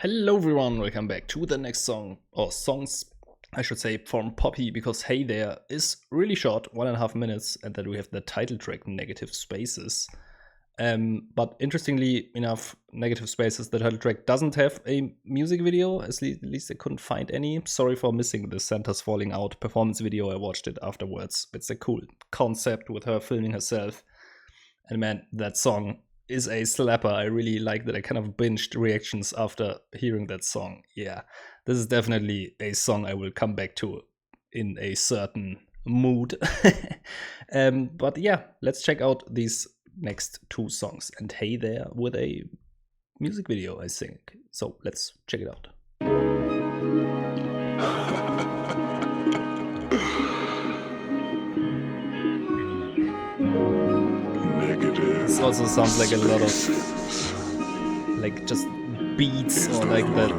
Hello everyone, welcome back to the next song, or songs, I should say, from Poppy, because Hey There is really short, 1.5 minutes, and then we have the title track, Negative Spaces. But interestingly enough, Negative Spaces, the title track, doesn't have a music video, at least I couldn't find any. Sorry for missing the Centers Falling Out performance video, I watched it afterwards. It's a cool concept with her filming herself, and man, that song is a slapper. I really like that. I kind of binged reactions after hearing that song. Yeah, this is definitely a song I will come back to in a certain mood. But yeah, let's check out these next two songs. And Hey There with a music video, I think. So let's check it out. This also sounds like a lot of like just beats or like that.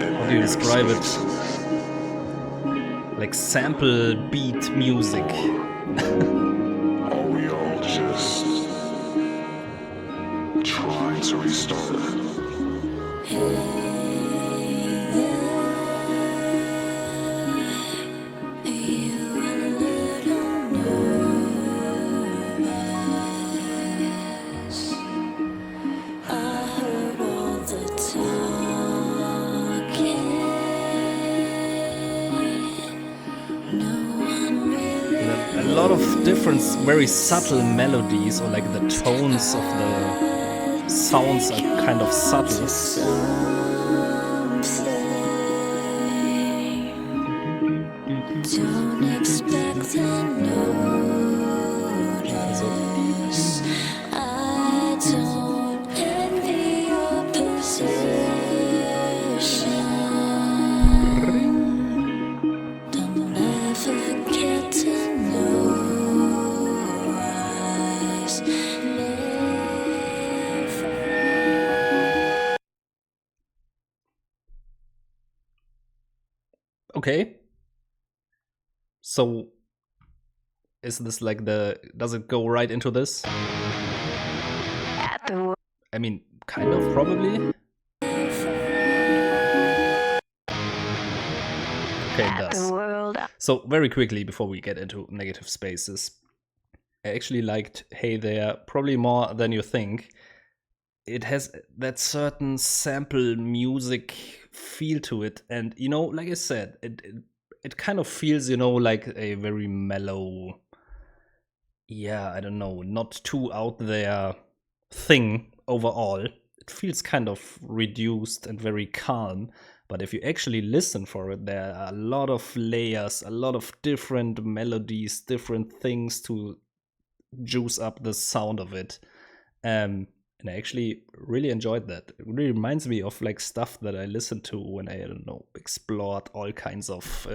How do you describe it? Like sample beat music. Are we all just trying to restart? A lot of different, very subtle melodies, or like the tones of the sounds are kind of subtle. Don't expect to notice. I don't envy your position. Don't ever get to know us. Okay. So, is this like does it go right into this? I mean, kind of, probably. Okay, it does. So, very quickly, before we get into Negative Spaces, I actually liked Hey There probably more than you think. It has that certain sample music feel to it, and you know, like I said, it kind of feels, you know, like a very mellow, yeah, I don't know, not too out there thing overall. It feels kind of reduced and very calm, but if you actually listen for it, there are a lot of layers, a lot of different melodies, different things to juice up the sound of it. And I actually really enjoyed that. It really reminds me of like stuff that I listened to when I don't know, explored all kinds of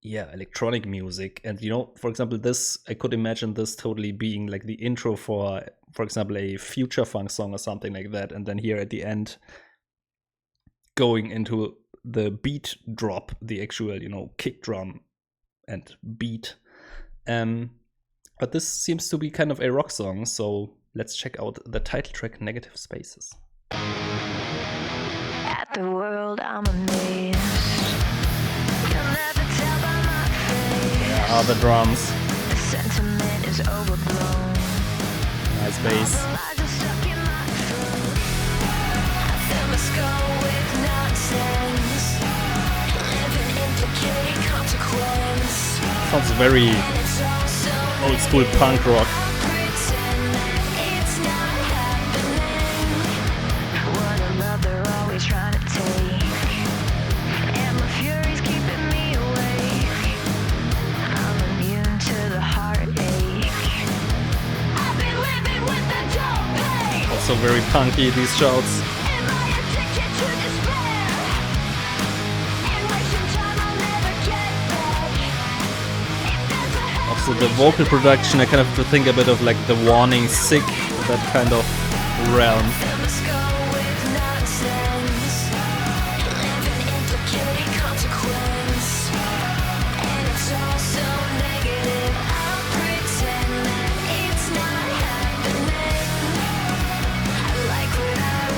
electronic music. And you know, for example, this, I could imagine this totally being like the intro for example, a future funk song or something like that, and then here at the end going into the beat drop, the actual, you know, kick drum and beat. But this seems to be kind of a rock song, so let's check out the title track, Negative Spaces. At the world I'm amazed. You'll never tell by my face. There are the drums. The sentiment is overblown. Nice bass. The lies are stuck in my throat. I fill my skull with nonsense. Living implicating consequence. Sounds very And it's all so old school punk rock. pretend it's not happening. What a love they're always trying to take. And my fury's keeping me awake. I'm immune to the heartache. I've been living with the dull pain. Also very punky, these shouts. Am I addicted to despair? And wasting time I'll never get back. If there's a hell Also the vocal production, I kind of have to think a bit of like the Warning Sick, that kind of realm. fill my skull with nonsense. Living implicating consequence. And it's all so negative. I'll pretend that it's not happening. I like what I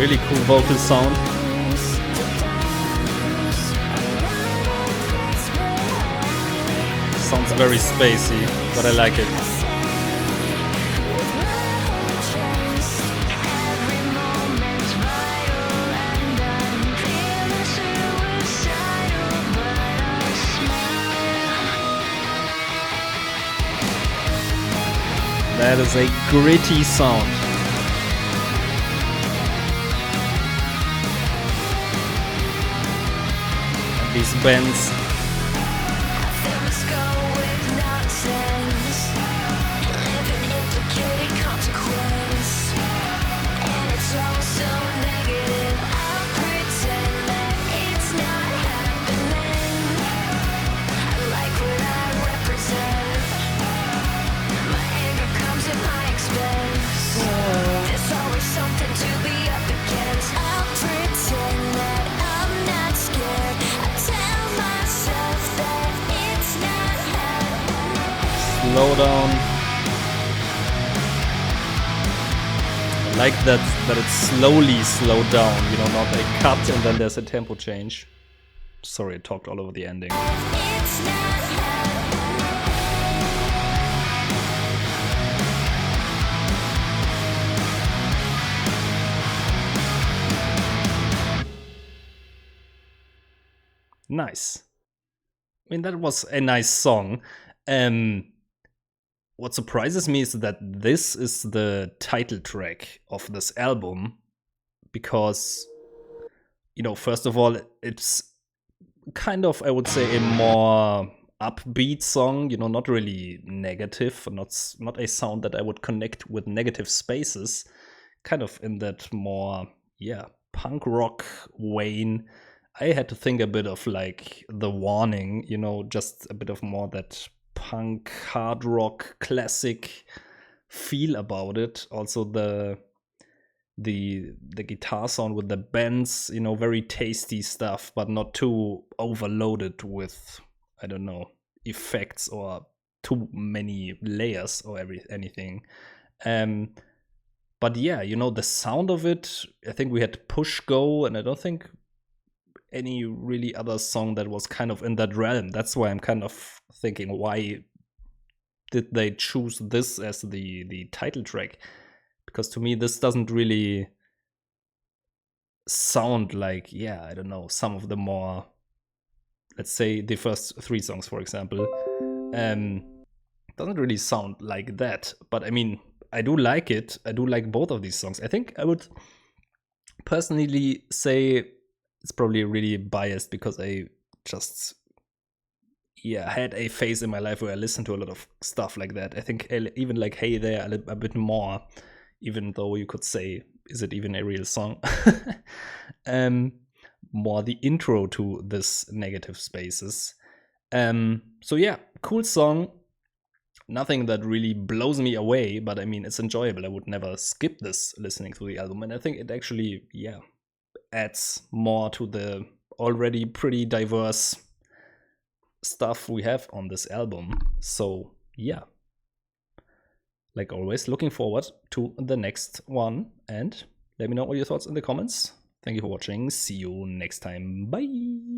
Really cool vocal sound. Sounds very spacey, but I like it. That is a gritty sound. And these bends. Slow down. I like that it's slowly slowed down, you know, not a cut and then there's a tempo change. Sorry, I talked all over the ending. Nice. I mean, that was a nice song. What surprises me is that this is the title track of this album, because, you know, first of all, it's kind of, I would say, a more upbeat song, you know, not really negative, not a sound that I would connect with negative spaces, kind of in that more, yeah, punk rock vein. I had to think a bit of like The Warning, you know, just a bit of more that punk hard rock classic feel about it. Also the guitar sound with the bends, you know, very tasty stuff, but not too overloaded with, I don't know, effects or too many layers or anything. But yeah, you know, the sound of it, I think we had Push Go, and I don't think any really other song that was kind of in that realm. That's why I'm kind of thinking, why did they choose this as the title track? Because to me, this doesn't really sound like, yeah, I don't know, some of the more, let's say the first 3 songs, for example, doesn't really sound like that. But I mean, I do like it. I do like both of these songs. I think I would personally say it's probably really biased because I just, yeah, had a phase in my life where I listened to a lot of stuff like that. I think I even like Hey There a bit more, even though you could say, is it even a real song? More the intro to this Negative Spaces. So yeah, cool song. Nothing that really blows me away, but I mean, it's enjoyable. I would never skip this listening to the album, and I think it actually, yeah, adds more to the already pretty diverse stuff we have on this album. So yeah, like always, looking forward to the next one, and let me know all your thoughts in the comments. Thank you for watching. See you next time. Bye.